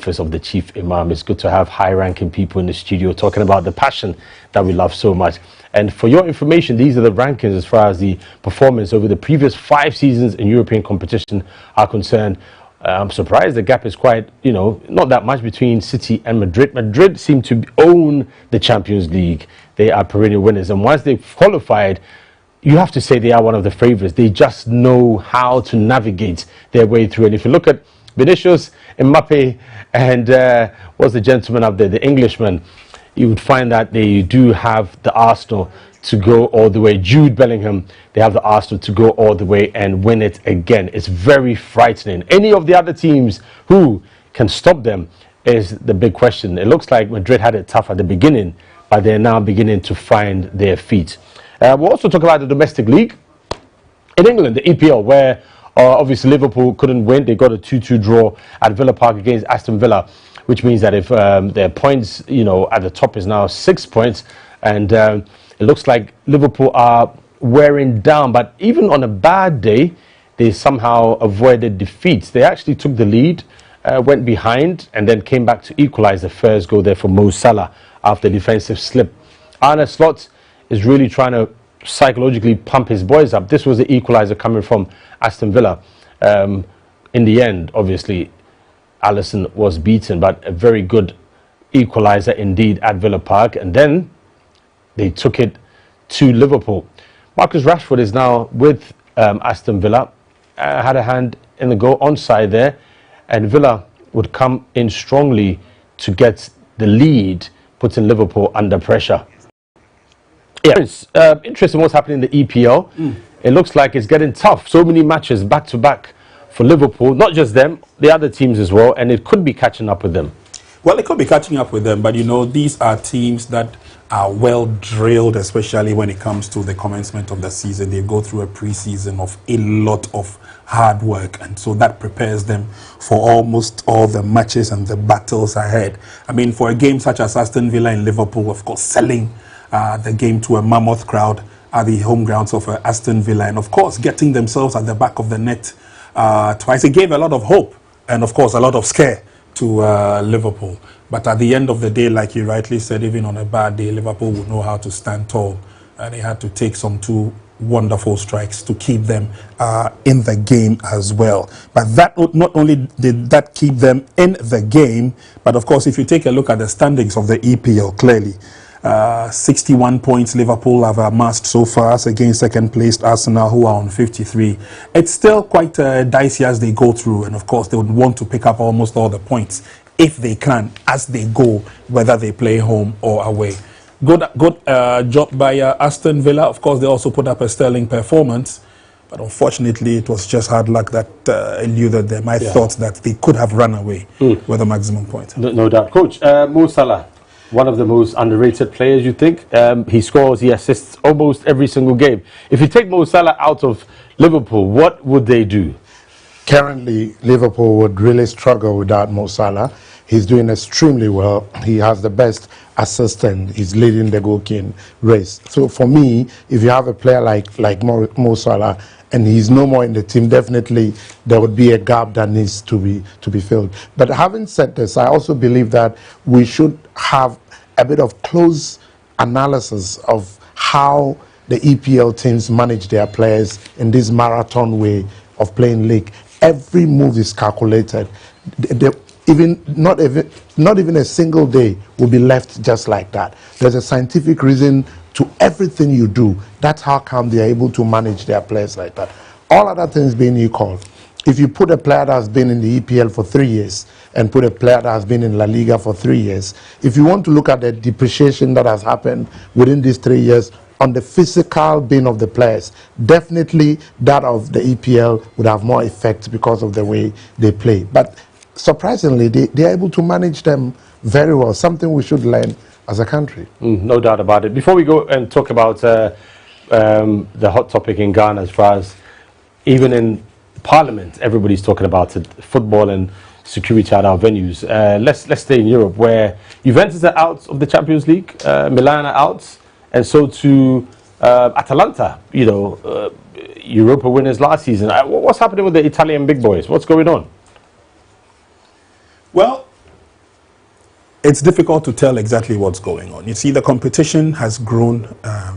office of the chief imam. It's good to have high-ranking people in the studio talking about the passion that we love so much. And for your information, these are the rankings as far as the performance over the previous 5 seasons in European competition are concerned. I'm surprised the gap is quite, not that much between City and Madrid. Madrid seem to own the Champions League. They are perennial winners. And once they've qualified, you have to say they are one of the favourites. They just know how to navigate their way through. And if you look at Vinicius, Mbappe, and what's the gentleman up there, the Englishman, you would find that they do have the Arsenal to go all the way. Jude Bellingham, they have the Arsenal to go all the way and win it again. It's very frightening. Any of the other teams who can stop them is the big question. It looks like Madrid had it tough at the beginning, but they're now beginning to find their feet. We'll also talk about the domestic league in England, the EPL, where obviously Liverpool couldn't win. They got a 2-2 draw at Villa Park against Aston Villa, which means that if their points, at the top is now 6 points, and it looks like Liverpool are wearing down. But even on a bad day, they somehow avoided defeats. They actually took the lead, went behind, and then came back to equalize the first goal there for Mo Salah after defensive slip. Arne Slot is really trying to psychologically pump his boys up. This was the equalizer coming from Aston Villa. In the end, obviously, Alisson was beaten, but a very good equalizer indeed at Villa Park. And then they took it to Liverpool. Marcus Rashford is now with Aston Villa. Had a hand in the goal, onside there. And Villa would come in strongly to get the lead, putting Liverpool under pressure. Yeah, it's interesting what's happening in the EPL. It looks like it's getting tough. So many matches back-to-back for Liverpool. Not just them, the other teams as well. And it could be catching up with them. Well, it could be catching up with them. But, these are teams that are well drilled, especially when it comes to the commencement of the season. They go through a pre-season of a lot of hard work. And so that prepares them for almost all the matches and the battles ahead. I mean, for a game such as Aston Villa and Liverpool, of course, selling the game to a mammoth crowd at the home grounds of Aston Villa, and of course getting themselves at the back of the net twice. It gave a lot of hope and of course a lot of scare to Liverpool. But at the end of the day, like you rightly said, even on a bad day, Liverpool would know how to stand tall, and they had to take some 2 wonderful strikes to keep them in the game as well. But that not only did that keep them in the game, but of course if you take a look at the standings of the EPL, clearly 61 points Liverpool have amassed so far against second placed Arsenal, who are on 53. It's still quite dicey as they go through, and of course they would want to pick up almost all the points if they can as they go, whether they play home or away. Good job by Aston Villa. Of course they also put up a sterling performance, but unfortunately it was just hard luck that eluded them. I thought that they could have run away with a maximum point. No doubt. Coach, Mo Salah, one of the most underrated players, you think? He scores, he assists almost every single game. If you take Mo Salah out of Liverpool, what would they do? Currently, Liverpool would really struggle without Mo Salah. He's doing extremely well. He has the best assistant. He's leading the goalkeeping race. So for me, if you have a player like Mo Salah and he's no more in the team, definitely there would be a gap that needs to be filled. But having said this, I also believe that we should have a bit of close analysis of how the EPL teams manage their players in this marathon way of playing league. Every move is calculated. Not even a single day will be left just like that. There's a scientific reason to everything you do. That's how come they are able to manage their players like that. All other things being equal, if you put a player that has been in the EPL for 3 years and put a player that has been in La Liga for 3 years, if you want to look at the depreciation that has happened within these 3 years on the physical being of the players, definitely that of the EPL would have more effect because of the way they play. But surprisingly, they are able to manage them very well, something we should learn as a country. No doubt about it. Before we go and talk about the hot topic in Ghana, as far as even in Parliament, everybody's talking about it, football and security at our venues. Let's stay in Europe, where Juventus are out of the Champions League, Milan are out, and so too Atalanta, Europa winners last season. What's happening with the Italian big boys? What's going on? Well, it's difficult to tell exactly what's going on. You see, the competition has grown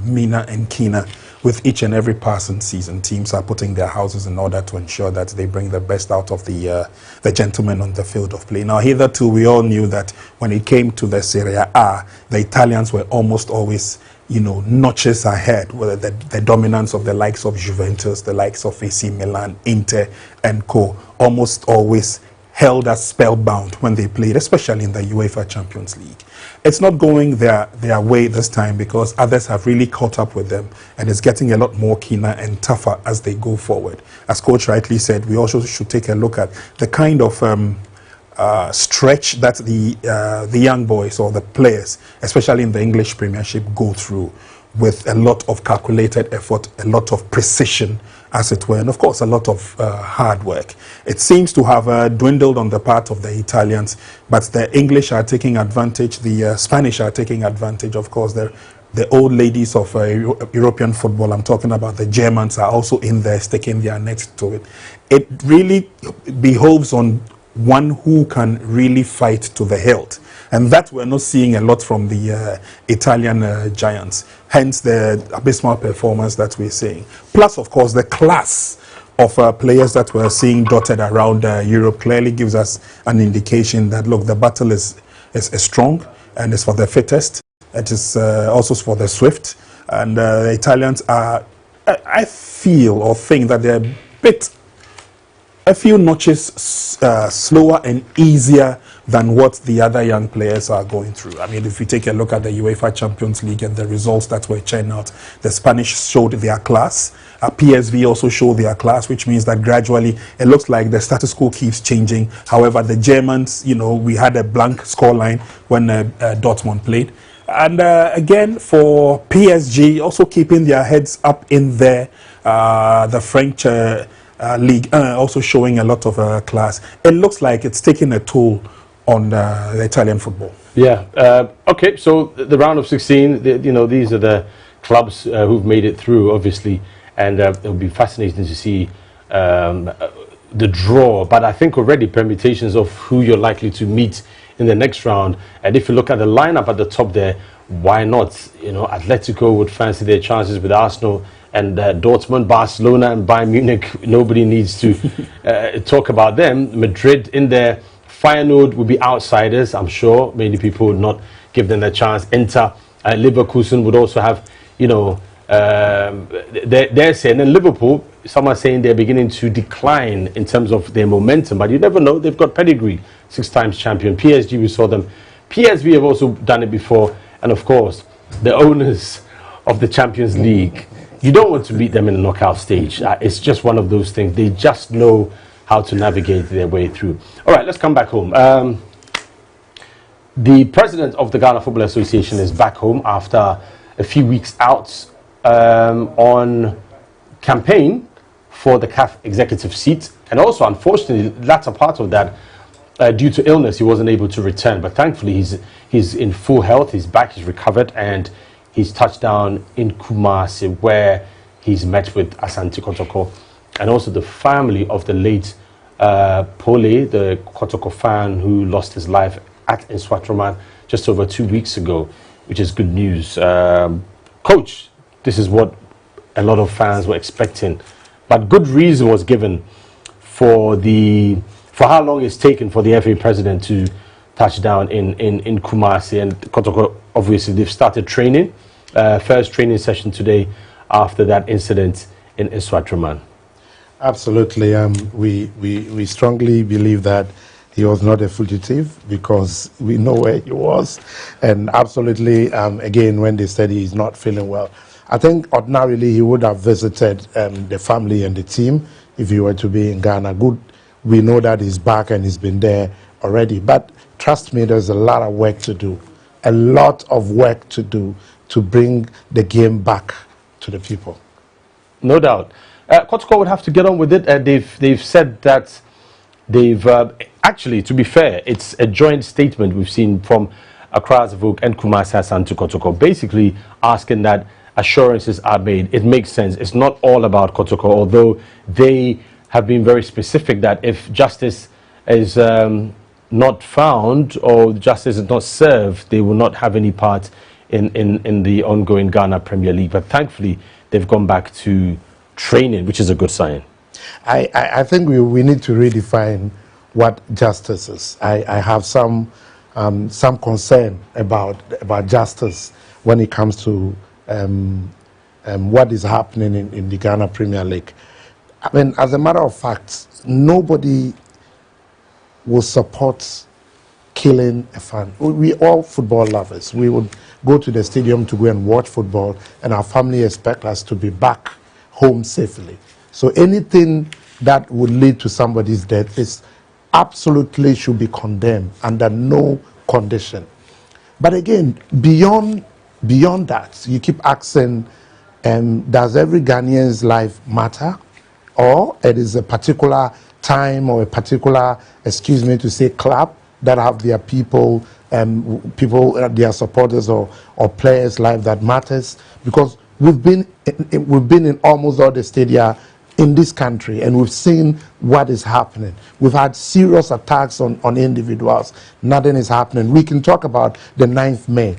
meaner and keener with each and every passing season. Teams are putting their houses in order to ensure that they bring the best out of the gentlemen on the field of play. Now, hitherto, we all knew that when it came to the Serie A, the Italians were almost always, you know, notches ahead, whether the dominance of the likes of Juventus, the likes of AC Milan, Inter, and co. almost always held us spellbound when they played, especially in the UEFA Champions League. It's not going their way this time because others have really caught up with them, and it's getting a lot more keener and tougher as they go forward. As Coach rightly said, we also should take a look at the kind of stretch that the young boys or the players, especially in the English Premiership, go through with a lot of calculated effort, a lot of precision, as it were, and of course a lot of hard work. It seems to have dwindled on the part of the Italians, but the English are taking advantage, the Spanish are taking advantage, of course. The old ladies of European football, I'm talking about the Germans, are also in there sticking their necks to it. It really behoves on one who can really fight to the hilt. And that we're not seeing a lot from the Italian giants, hence the abysmal performance that we're seeing. Plus, of course, the class of players that we're seeing dotted around Europe clearly gives us an indication that, look, the battle is strong and it's for the fittest. It is also for the swift. And the Italians are, I feel or think that they're a few notches slower and easier than what the other young players are going through. I mean, if we take a look at the UEFA Champions League and the results that were churned out, the Spanish showed their class. PSV also showed their class, which means that gradually it looks like the status quo keeps changing. However, the Germans, you know, we had a blank scoreline when Dortmund played. And again, for PSG, also keeping their heads up in there, the French league also showing a lot of class. It looks like it's taking a toll on the Italian football. Yeah. Okay. So the round of 16. You know, these are the clubs who've made it through, obviously, and it'll be fascinating to see the draw. But I think already permutations of who you're likely to meet in the next round. And if you look at the lineup at the top there, why not? You know, Atletico would fancy their chances with Arsenal and Dortmund, Barcelona, and Bayern Munich. Nobody needs to talk about them. Madrid in there. Feyenoord would be outsiders, I'm sure. Many people would not give them a chance. Inter, Leverkusen would also have, you know, they're saying. And Liverpool, some are saying they're beginning to decline in terms of their momentum. But you never know. They've got pedigree. 6 times champion. PSG, we saw them. PSV have also done it before. And of course, the owners of the Champions League. You don't want to beat them in the knockout stage. It's just one of those things. They just know how to navigate their way through. All right, let's come back home. The president of the Ghana Football Association is back home after a few weeks out on campaign for the CAF executive seat. And also, unfortunately, the latter part of that, due to illness, he wasn't able to return. But thankfully, he's in full health. He's back, he's recovered, and he's touched down in Kumasi, where he's met with Asante Kotoko and also the family of the late Pole, the Kotoko fan who lost his life at Nswatraman just over 2 weeks ago, which is good news. Coach, this is what a lot of fans were expecting, but good reason was given for how long it's taken for the FA president to touch down in Kumasi. And Kotoko, obviously, they've started training. First training session today after that incident in Nswatraman. Absolutely. We strongly believe that he was not a fugitive because we know where he was. And absolutely, again, when they said he's not feeling well, I think ordinarily he would have visited the family and the team if he were to be in Ghana. Good, we know that he's back and he's been there already. But trust me, there's a lot of work to do. A lot of work to do to bring the game back to the people. No doubt. Kotoko would have to get on with it. They've said that they've actually, to be fair, it's a joint statement we've seen from Accra Zavuk and Kumasi Hassan to Kotoko, basically asking that assurances are made. It makes sense. It's not all about Kotoko, although they have been very specific that if justice is not found or justice is not served, they will not have any part in the ongoing Ghana Premier League. But thankfully, they've gone back to training, which is a good sign. I think we need to redefine what justice is. I have some concern about justice when it comes to what is happening in the Ghana Premier League. I mean, as a matter of fact, nobody will support killing a fan. We all football lovers. We would go to the stadium to go and watch football, and our family expect us to be back home safely. So anything that would lead to somebody's death is absolutely should be condemned under no condition. But again, beyond that, you keep asking, does every Ghanaian's life matter? Or it is a particular time or a particular, excuse me to say, club that have their people, their supporters or players' life that matters? Because we've been in almost all the stadia in this country, and we've seen what is happening. We've had serious attacks on individuals. Nothing is happening. We can talk about the 9th May.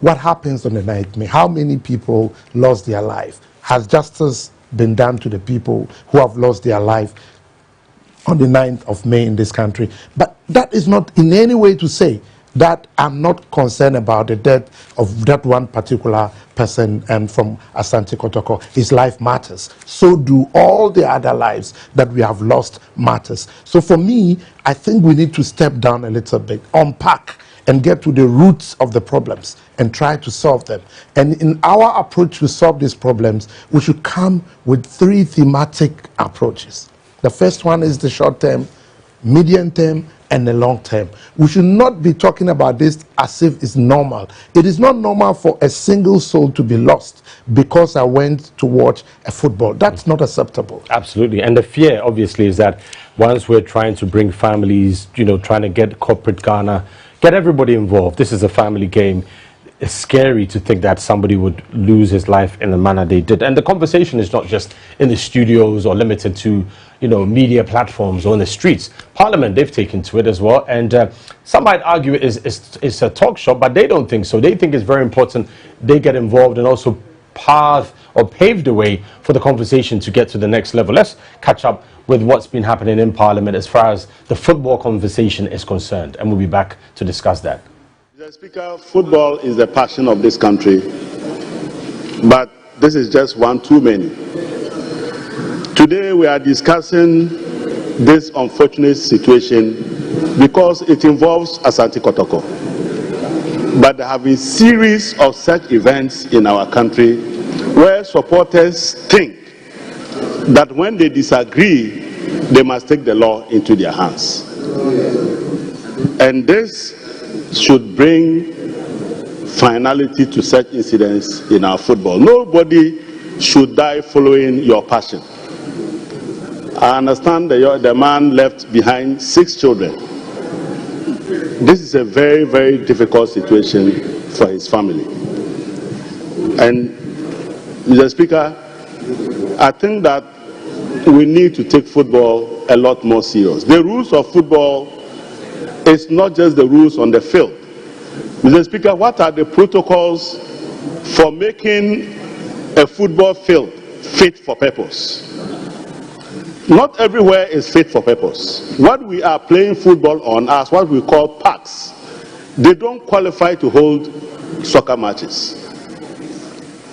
What happens on the 9th May? How many people lost their life? Has justice been done to the people who have lost their life on the 9th of May in this country? But that is not in any way to say that I'm not concerned about the death of that one particular person and from Asante Kotoko. His life matters. So do all the other lives that we have lost matters. So for me, I think we need to step down a little bit, unpack, and get to the roots of the problems and try to solve them. And in our approach to solve these problems, we should come with 3 thematic approaches. The first one is the short term, medium term, and the long term. We should not be talking about this as if it's normal. It is not normal for a single soul to be lost because I went to watch a football. That's not acceptable. Absolutely. And the fear, obviously, is that once we're trying to bring families, trying to get corporate Ghana, get everybody involved. This is a family game. It's scary to think that somebody would lose his life in the manner they did. And the conversation is not just in the studios or limited to, media platforms or in the streets. Parliament, they've taken to it as well. And some might argue it's a talk shop, but they don't think so. They think it's very important they get involved and also pave the way for the conversation to get to the next level. Let's catch up with what's been happening in Parliament as far as the football conversation is concerned. And we'll be back to discuss that. Mr. Speaker, football is the passion of this country, but this is just one too many. Today we are discussing this unfortunate situation because it involves Asante Kotoko. But there have been series of such events in our country where supporters think that when they disagree, they must take the law into their hands. And this should bring finality to such incidents in our football. Nobody should die following your passion. I understand that the man left behind 6 children. This is a very, very difficult situation for his family. And, Mr. Speaker, I think that we need to take football a lot more serious. The rules of football is not just the rules on the field. Mr. Speaker, what are the protocols for making a football field fit for purpose? Not everywhere is fit for purpose. What we are playing football on are what we call parks. They don't qualify to hold soccer matches.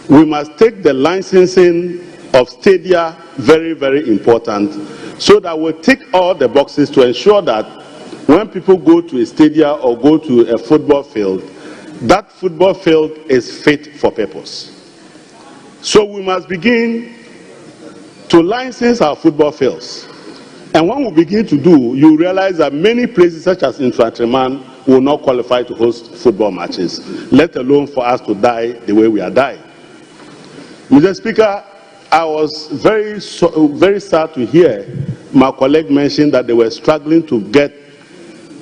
We must take the licensing of stadia very, very important so that we tick all the boxes to ensure that when people go to a stadium or go to a football field, that football field is fit for purpose. So we must begin to license our football fields. And when we begin to do, you realize that many places such as Infantryman will not qualify to host football matches, let alone for us to die the way we are dying. Mr. Speaker, I was very sad to hear my colleague mention that they were struggling to get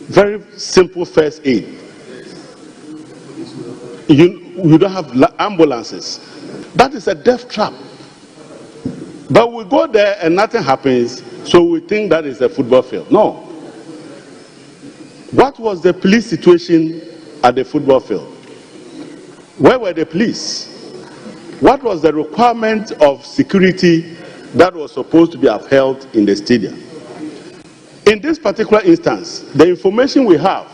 very simple first aid. You don't have ambulances. That is a death trap. But we go there and nothing happens, so we think that is a football field. No. What was the police situation at the football field? Where were the police? What was the requirement of security that was supposed to be upheld in the stadium? In this particular instance, the information we have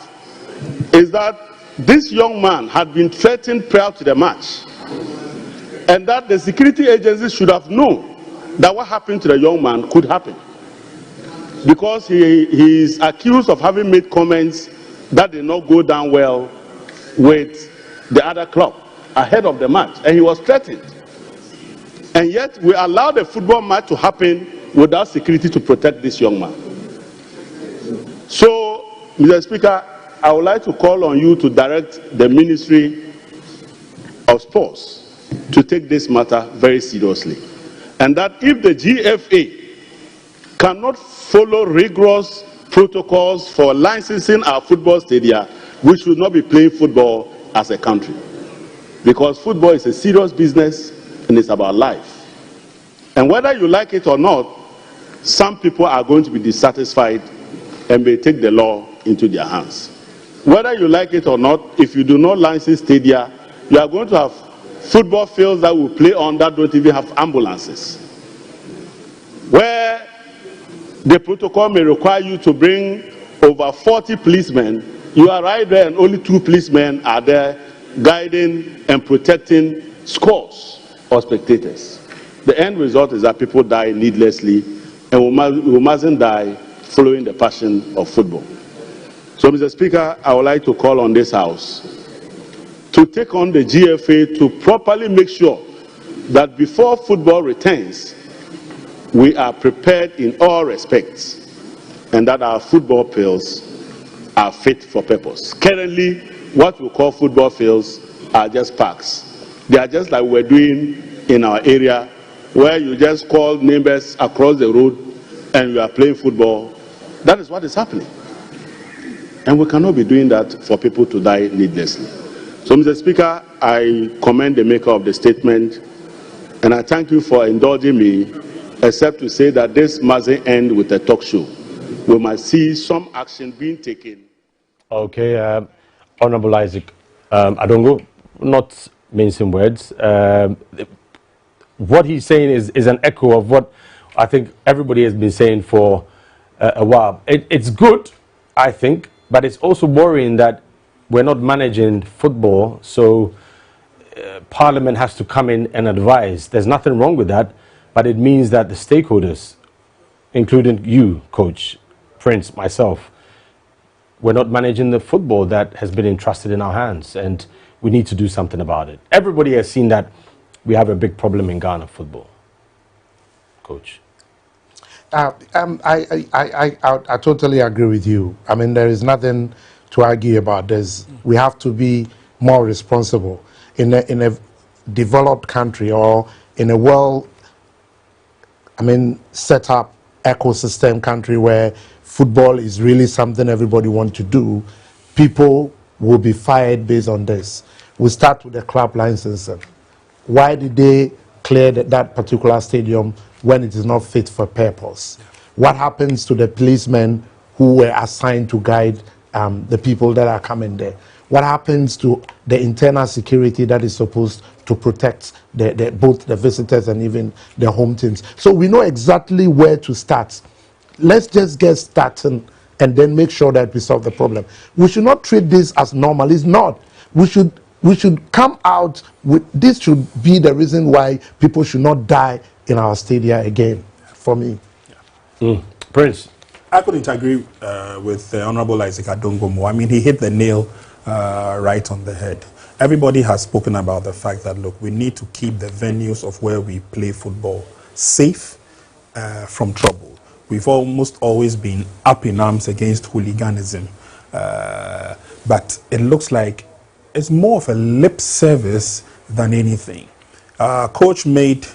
is that this young man had been threatened prior to the match, and that the security agencies should have known that what happened to the young man could happen, because he is accused of having made comments that did not go down well with the other club ahead of the match, and he was threatened. And yet we allowed the football match to happen without security to protect this young man. So, Mr. Speaker, I would like to call on you to direct the Ministry of Sports to take this matter very seriously. And that if the GFA cannot follow rigorous protocols for licensing our football stadia, we should not be playing football as a country. Because football is a serious business and it's about life. And whether you like it or not, some people are going to be dissatisfied and may take the law into their hands. Whether you like it or not, if you do not license stadia, you are going to have football fields that will play on that don't even have ambulances, where the protocol may require you to bring over 40 policemen. You are right there and only 2 policemen are there guiding and protecting scores of spectators. The end result is that people die needlessly, and we mustn't die following the passion of football. So, Mr. Speaker, I would like to call on this House to take on the GFA to properly make sure that before football returns, we are prepared in all respects, and that our football fields are fit for purpose. Currently, what we call football fields are just parks. They are just like we're doing in our area, where you just call neighbors across the road and you are playing football. That is what is happening. And we cannot be doing that for people to die needlessly. So, Mr. Speaker, I commend the maker of the statement, and I thank you for indulging me, except to say that this mustn't end with a talk show. We must see some action being taken. Okay, Honorable Isaac Adongo, not mincing words. What he's saying is an echo of what I think everybody has been saying for a while. It's good, I think, but it's also worrying that we're not managing football, so Parliament has to come in and advise. There's nothing wrong with that, but it means that the stakeholders, including you, Coach, Prince, myself, we're not managing the football that has been entrusted in our hands, and we need to do something about it. Everybody has seen that we have a big problem in Ghana football. Coach. I totally agree with you. I mean, there is nothing to argue about this. We have to be more responsible in a developed country, or in a set up ecosystem country where football is really something everybody wants to do. People will be fired based on this. We start with the club licensing. Why did they clear that particular stadium when it is not fit for purpose? What happens to the policemen who were assigned to guide the people that are coming there? What happens to the internal security that is supposed to protect both the visitors and even the home teams? So we know exactly where to start. Let's just get started and then make sure that we solve the problem. We should not treat this as normal. It's not. We should come out with this. Should be the reason why people should not die in our stadia again, for me. Prince. I couldn't agree with Honorable Isaac Adongo. I mean, he hit the nail right on the head. Everybody has spoken about the fact that, look, we need to keep the venues of where we play football safe from trouble. We've almost always been up in arms against hooliganism. But it looks like it's more of a lip service than anything. Coach alluded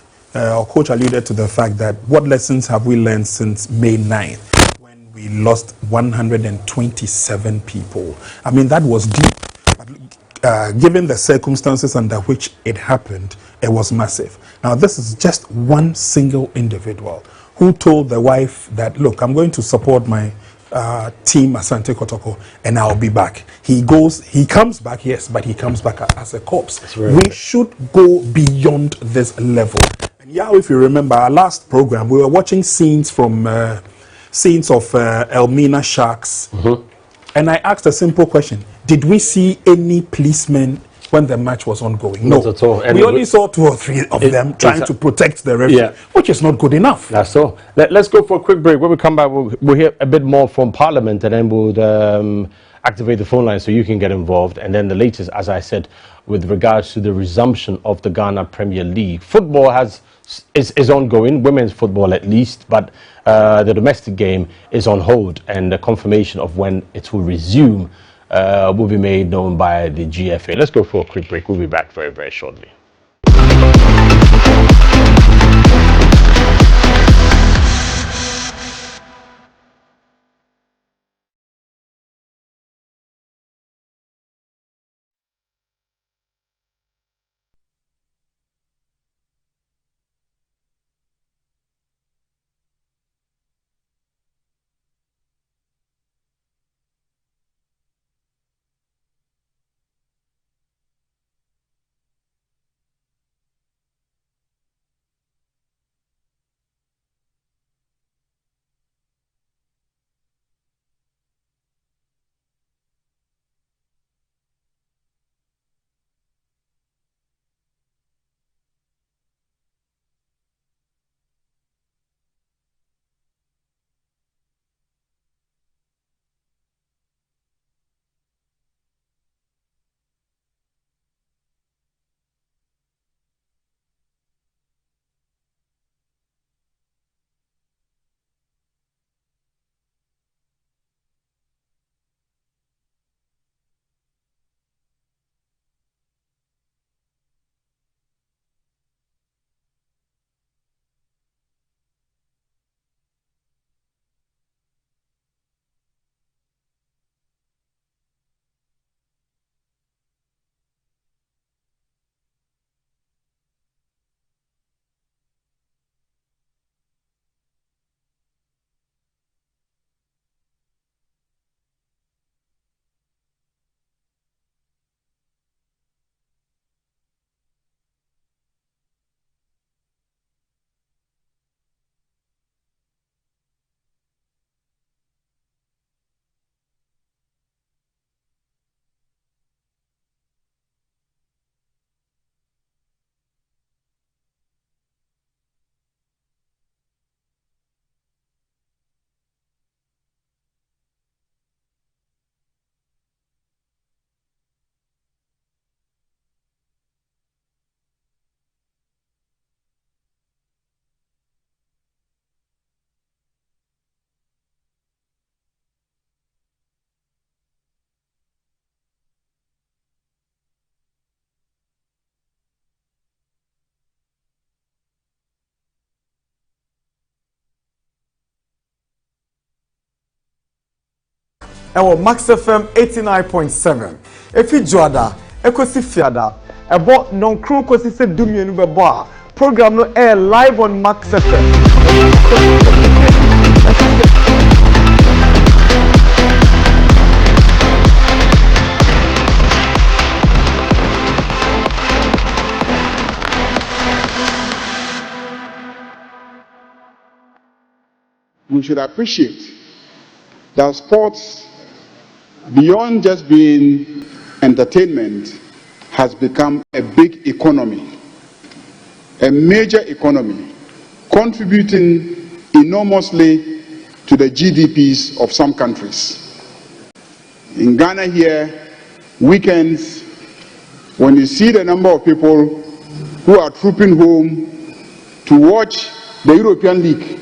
to the fact that what lessons have we learned since May 9th, when we lost 127 people. I mean, that was deep. But, given the circumstances under which it happened, it was massive. Now, this is just one single individual who told the wife that, look, I'm going to support my Team Asante Kotoko, and I'll be back. He comes back, yes, but he comes back as a corpse. We should go beyond this level. And yeah, if you remember our last program, we were watching scenes from Elmina Sharks, and I asked a simple question: did we see any policemen when the match was ongoing? No, not at all. We only saw 2 or 3 of them trying to protect the referee, which is not good enough. That's all. Let's go for a quick break. When we come back, we'll hear a bit more from Parliament, and then we'll activate the phone line so you can get involved. And then the latest, as I said, with regards to the resumption of the Ghana Premier League. Football is ongoing, women's football at least, but the domestic game is on hold, and the confirmation of when it will resume will be made known by the GFA. Let's go for a quick break. We'll be back very, very shortly. Ewo Max FM 89.7. Efi Joada, ekosi fiada. Ebo non crew kosi se dumienu bebo a. Program no air live on Max FM. We should appreciate that sports, beyond just being entertainment, has become a big economy, a major economy, contributing enormously to the GDPs of some countries. In Ghana here, weekends, when you see the number of people who are trooping home to watch the European League,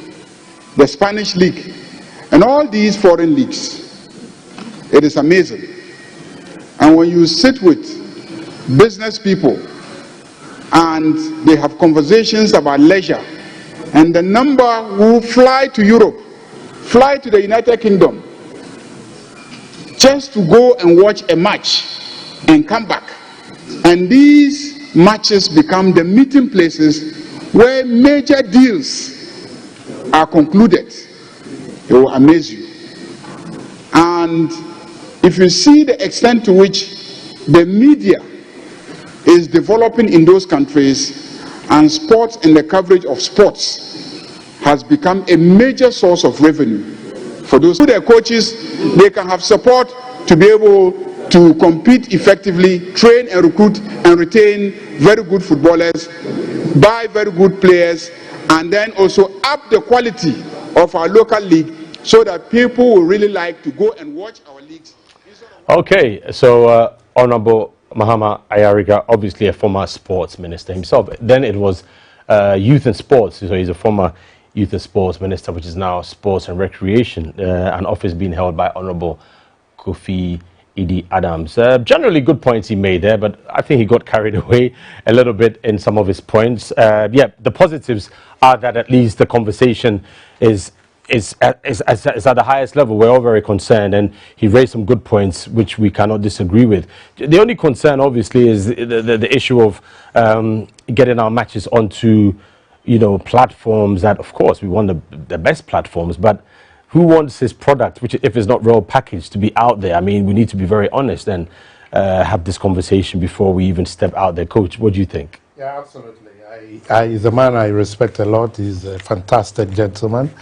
the Spanish League, and all these foreign leagues, it is amazing. And when you sit with business people and they have conversations about leisure, and the number who fly to Europe, fly to the United Kingdom, just to go and watch a match and come back. And these matches become the meeting places where major deals are concluded. It will amaze you. And if you see the extent to which the media is developing in those countries, and sports and the coverage of sports has become a major source of revenue for those. Their coaches, they can have support to be able to compete effectively, train and recruit and retain very good footballers, buy very good players, and then also up the quality of our local league so that people will really like to go and watch our leagues. Okay, so Honorable Mahama Ayariga, obviously a former sports minister himself. Then it was youth and sports, so he's a former youth and sports minister, which is now sports and recreation, an office being held by Honorable Kofi Idi Adams. Generally good points he made there, but I think he got carried away a little bit in some of his points. Yeah, the positives are that at least the conversation is at the highest level. We're all very concerned, and he raised some good points which we cannot disagree with. The only concern obviously is the issue of getting our matches onto, you know, platforms that, of course, we want the best platforms, but who wants his product, which, if it's not well packaged, to be out there? I mean, we need to be very honest and have this conversation before we even step out there. Coach, what do you think? Yeah, absolutely. He's a man I respect a lot. He's a fantastic gentleman.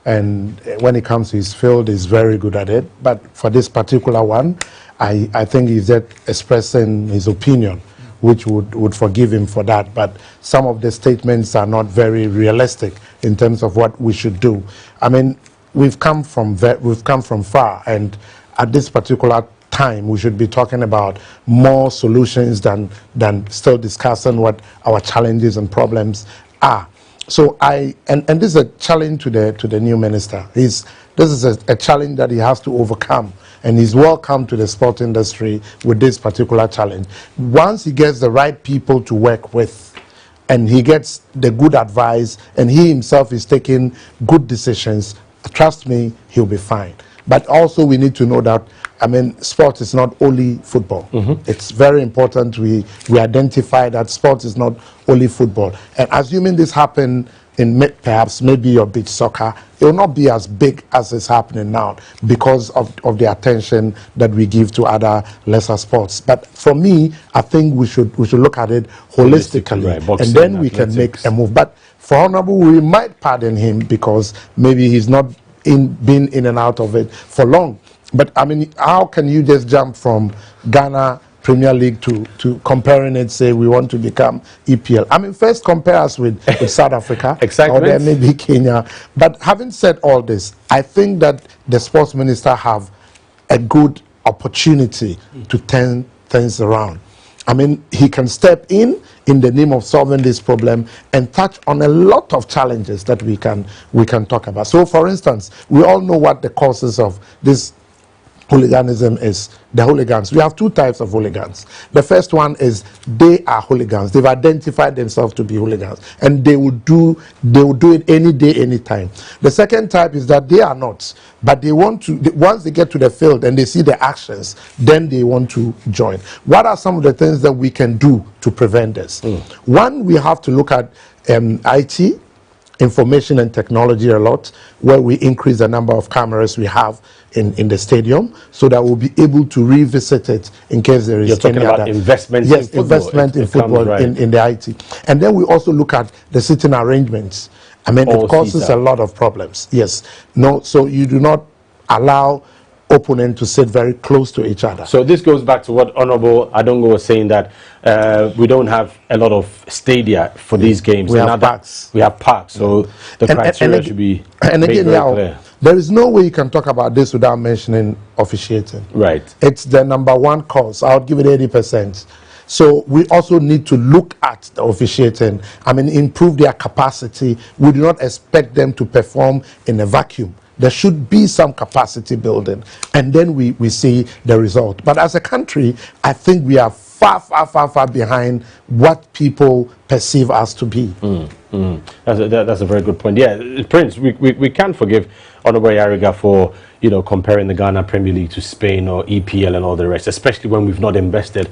And when it comes to his field, he's very good at it. But for this particular one, I think he's just expressing his opinion, which would forgive him for that. But some of the statements are not very realistic in terms of what we should do. I mean, we've come from far, and at this particular time, we should be talking about more solutions than still discussing what our challenges and problems are. So and this is a challenge to the new minister. This is a challenge that he has to overcome, and he's welcome to the sport industry with this particular challenge. Once he gets the right people to work with, and he gets the good advice, and he himself is taking good decisions, trust me, he'll be fine. But also we need to know that, I mean, sport is not only football. It's very important we identify that sport is not only football. And assuming this happened in perhaps maybe your beach soccer, it will not be as big as it's happening now because of the attention that we give to other lesser sports. But for me, I think we should look at it holistically, right, boxing, and then we can make a move. But for Honorable, we might pardon him because maybe he's not been in and out of it for long. But I mean, how can you just jump from Ghana Premier League to comparing it, say we want to become EPL? I mean, first compare us with South Africa or then maybe Kenya. But having said all this, I think that the sports minister have a good opportunity to turn things around. I mean, he can step in the name of solving this problem and touch on a lot of challenges that we can talk about. So, for instance, we all know what the causes of this hooliganism is. The hooligans. We have two types of hooligans. The first one is they are hooligans. They've identified themselves to be hooligans, and they will do it any day, any time. The second type is that they are not, but they want to. Once they get to the field and they see the actions, then they want to join. What are some of the things that we can do to prevent this? One, we have to look at IT, information and technology, a lot, where we increase the number of cameras we have in the stadium, so that we'll be able to revisit it in case there is You're talking about investment in football. Investment in football, right, in the IT. And then we also look at the sitting arrangements. I mean, it causes a lot of problems. Yes. No, so you do not allow opponent to sit very close to each other. So this goes back to what Honorable Adongo was saying, that we don't have a lot of stadia for these games. We have parks. We have parks, so the criteria should be and again, very clear. There is no way you can talk about this without mentioning officiating. Right. It's the number one cause. I would give it 80%. So we also need to look at the officiating. I mean, improve their capacity. We do not expect them to perform in a vacuum. There should be some capacity building, and then we see the result. But as a country, I think we are far behind what people perceive us to be. That's a very good point. Yeah, Prince, we can't forgive Honorable Ayariga for, you know, comparing the Ghana Premier League to Spain or EPL and all the rest, especially when we've not invested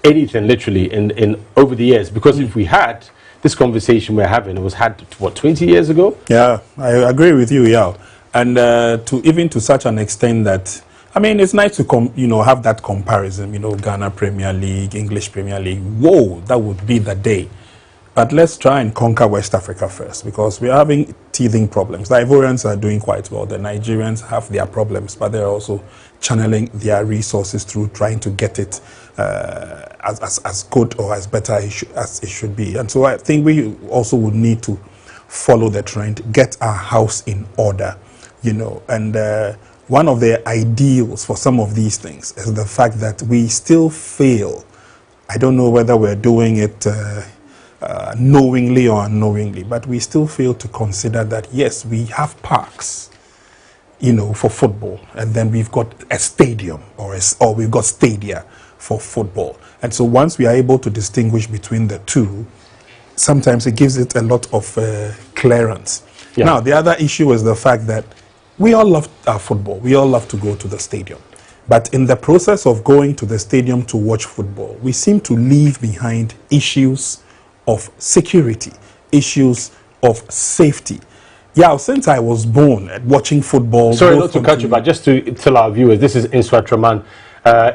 anything literally in over the years. Because if we had, this conversation we're having, it was had, what, 20 years ago? Yeah, I agree with you, Yaw. And to such an extent that, I mean, it's nice to have that comparison, Ghana Premier League, English Premier League. Whoa, that would be the day. But let's try and conquer West Africa first, because we're having teething problems. The Ivorians are doing quite well. The Nigerians have their problems, but they're also channeling their resources through trying to get it as good or as better as it should be. And so I think we also would need to follow the trend, get our house in order, and one of the ideals for some of these things is the fact that we still fail. I don't know whether we're doing it knowingly or unknowingly, but we still fail to consider that, yes, we have parks, for football, and then we've got a stadium or we've got stadia for football. And so once we are able to distinguish between the two, sometimes it gives it a lot of clearance. Yeah. Now, the other issue is the fact that we all love our football. We all love to go to the stadium. But in the process of going to the stadium to watch football, we seem to leave behind issues of security, issues of safety. Yeah, since I was born watching football... Sorry not to cut you, but just to tell our viewers, this is Nswatraman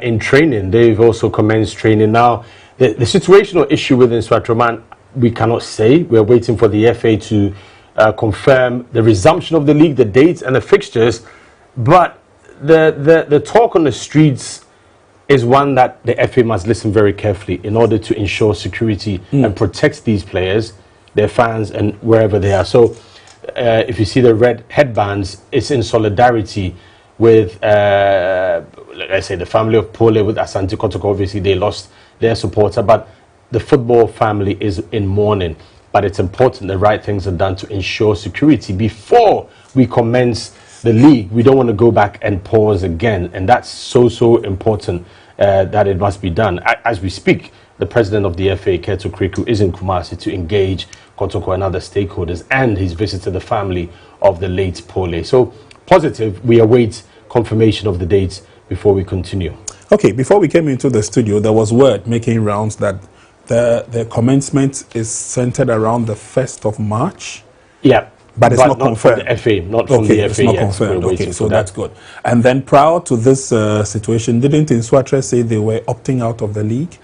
in training. They've also commenced training. Now, the situational issue with Nswatraman, we cannot say. We're waiting for the FA to confirm the resumption of the league, the dates and the fixtures. But the talk on the streets is one that the FA must listen very carefully in order to ensure security and protect these players, their fans, and wherever they are. So if you see the red headbands, it's in solidarity with, let's say, the family of Pole, with Asante Kotoko. Obviously, they lost their supporter, but the football family is in mourning. But it's important the right things are done to ensure security before we commence the league. We don't want to go back and pause again, and that's so important that it must be done. As we speak, the president of the FA, Keto Kriku, is in Kumasi to engage Kotoko and other stakeholders, and he's visited the family of the late Pole. So positive, we await confirmation of the dates before we continue. Okay, before we came into the studio, there was word making rounds that the commencement is centered around the 1st of March. Yeah. But it's not confirmed. From the FA, not from the FA. It's not confirmed. Okay, so that's good. And then prior to this situation, didn't Nswatra say they were opting out of the league?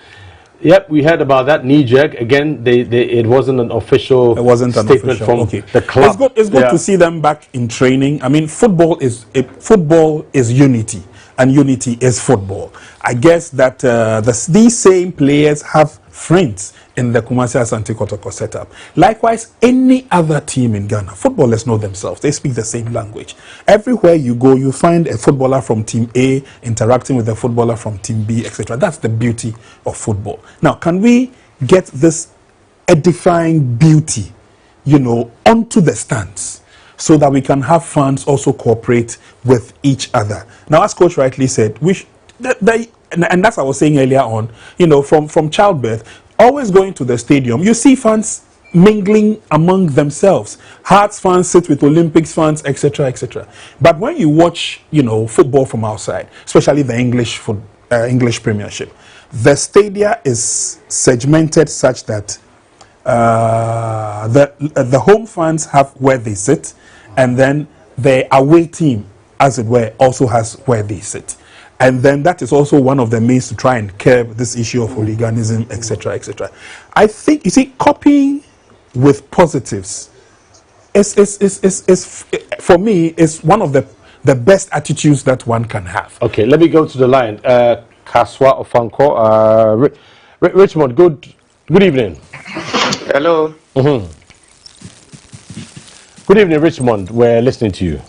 Yep, we heard about that knee jerk. Again, it wasn't an official statement from the club. It's good to see them back in training. I mean, football is unity, and unity is football. I guess that these same players have friends in the Kumasi Asante Kotoko setup. Likewise, any other team in Ghana, footballers know themselves. They speak the same language. Everywhere you go, you find a footballer from Team A interacting with a footballer from Team B, etc. That's the beauty of football. Now, can we get this edifying beauty, onto the stands so that we can have fans also cooperate with each other? Now, as Coach rightly said, and that's what I was saying earlier on, from childbirth, always going to the stadium, you see fans mingling among themselves. Hearts fans sit with Olympics fans, etc., etc. But when you watch, football from outside, especially the English Premiership, the stadia is segmented such that the home fans have where they sit, and then the away team, as it were, also has where they sit. And then that is also one of the means to try and curb this issue of hooliganism, etc., etc. I think, copying with positives is for me, is one of the best attitudes that one can have. Okay, let me go to the line. Kaswa Ofanko, Richmond, good evening. Hello. Good evening, Richmond. We're listening to you.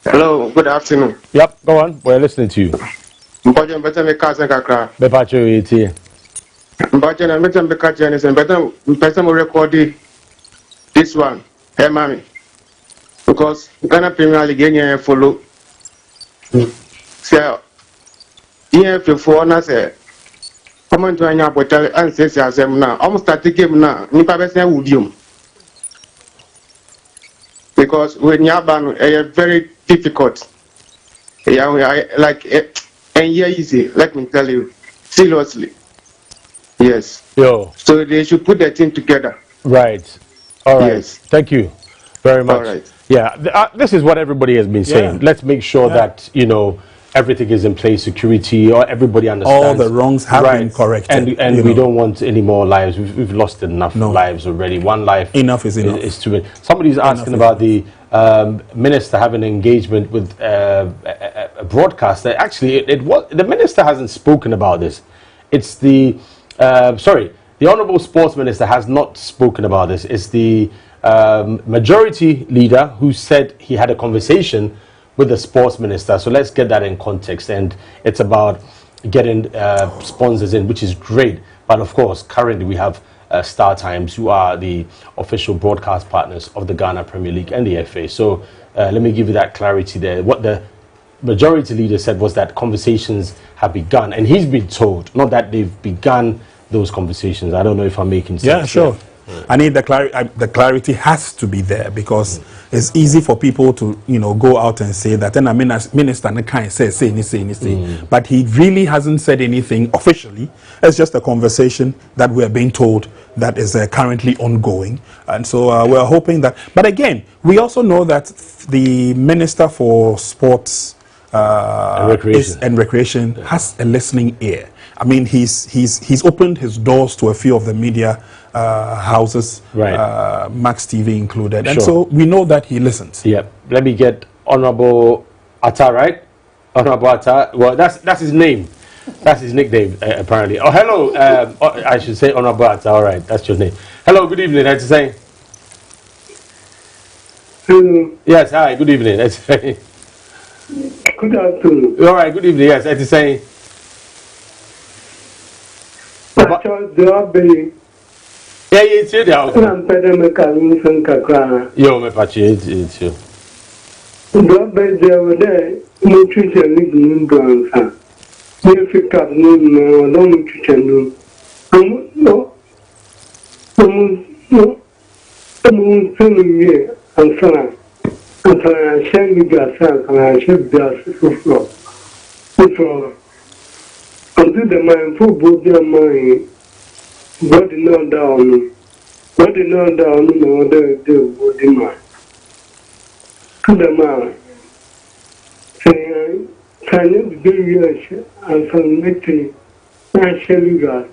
Hello, good afternoon. Yep, go on. We're listening to you. Mbaje mbeta mekaze kakra. Bepacho iti. Mbaje na mbeta mekaje ni mbeta mo record this one. Hey mami. Because Ghana Premier League any follow. So if for na say come on to anya bottle and say asem na. Almost start the game na. Nipa be say wudium. Because when you are very difficult, and easy. Let me tell you, seriously. Yes. Yo. So they should put that thing together. Right. All right. Yes. Thank you. very much. All right. Yeah, this is what everybody has been saying. Let's make sure that, everything is in place, security, or everybody understands. All the wrongs have been corrected. And we don't want any more lives. We've lost enough lives already. One life enough is enough. Is too many. Somebody's asking about the minister having engagement with a broadcaster. Actually, the minister hasn't spoken about this. It's the Honourable Sports Minister has not spoken about this. It's the majority leader who said he had a conversation with the sports minister. So let's get that in context. And it's about getting sponsors in, which is great. But of course, currently we have Star Times, who are the official broadcast partners of the Ghana Premier League and the FA. So let me give you that clarity there. What the majority leader said was that conversations have begun. And he's been told, not that they've begun those conversations. I don't know if I'm making sense. Yeah, sure. I need the clarity has to be there, because it's easy for people to go out and say that. And I mean, as minister can't say, but he really hasn't said anything officially. It's just a conversation that we're being told that is currently ongoing, and so we're hoping that. But again, we also know that the Minister for Sports and Recreation has a listening ear. I mean, he's opened his doors to a few of the media houses, right. Max TV included, and so we know that he listens. Yeah. Let me get Honorable Atta, right? Honorable Atta. Well, that's his name. That's his nickname, apparently. Oh, hello. I should say Honorable Atta. All right, that's your name. Hello. Good evening. That's saying. Hello. Yes. Hi. Good evening. That's saying. Good afternoon. All right. Good evening. Yes. That's saying. Yeah, it's you now. I'm better make a little kakra. Yo, me pachi, it's you. Drop by there, there, nutrition living in Bronx. If you cut no nutrition, no, and so I shall be gas and I shall be gas. Until the man for both their mind, body not down, no other body man. To the man, saying, can you be real and some meeting, I shall be gas,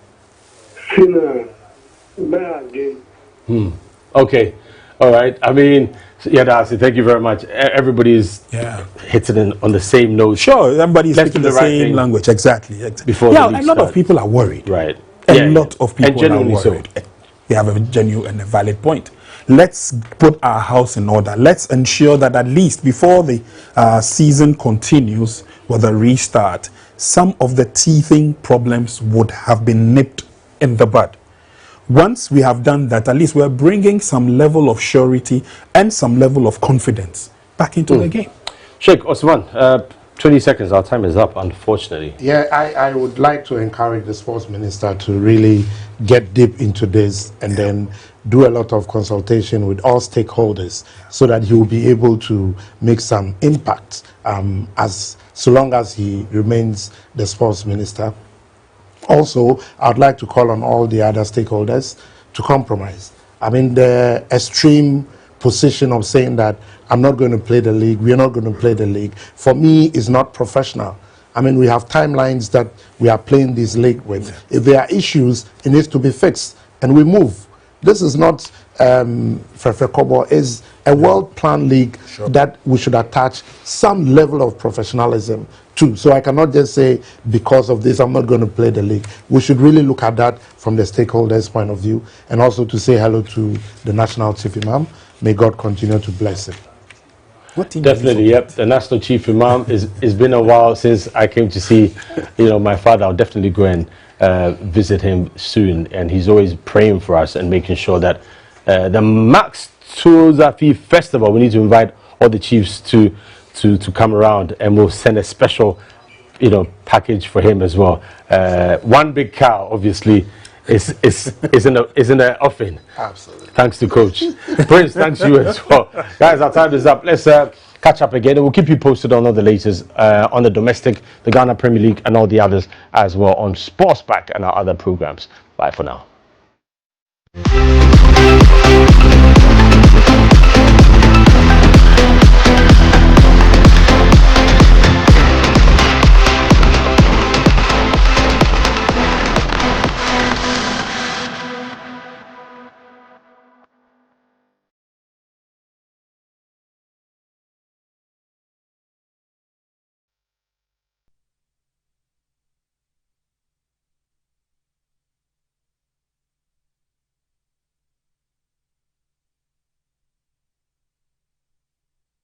sinner, bad. Okay. All right. I mean, yeah, Darcy, thank you very much. Everybody's hitting it on the same note. Sure, everybody's speaking the same language. Exactly. Before a lot of people are worried. Right. A lot of people are worried. So. They have a genuine and a valid point. Let's put our house in order. Let's ensure that at least before the season continues with a restart, some of the teething problems would have been nipped in the bud. Once we have done that, at least we're bringing some level of surety and some level of confidence back into the game. Sheikh Osman, 20 seconds, our time is up, unfortunately. Yeah, I would like to encourage the sports minister to really get deep into this and then do a lot of consultation with all stakeholders so that he will be able to make some impact so long as he remains the sports minister. Also, I'd like to call on all the other stakeholders to compromise. I mean, the extreme position of saying that I'm not going to play the league, we're not going to play the league, for me is not professional. I mean, we have timelines that we are playing this league with. If there are issues, it needs to be fixed, and we move. This is not Fefe Kobo, it's a well-planned league that we should attach some level of professionalism to. So I cannot just say, because of this, I'm not going to play the league. We should really look at that from the stakeholders' point of view, and also to say hello to the National Chief Imam. May God continue to bless him. Definitely, yep. The National Chief Imam, it's been a while since I came to see, my father. I'll definitely go and visit him soon, and he's always praying for us and making sure that the Max Tuzafi Festival, we need to invite all the chiefs to come around, and we'll send a special, package for him as well. One big cow, obviously, is in the offing. Absolutely. Thanks to Coach Prince. Thanks to you as well, guys. Our time is up. Let's catch up again, and we'll keep you posted on all the latest on the domestic, the Ghana Premier League, and all the others as well on Sportsback and our other programs. Bye for now.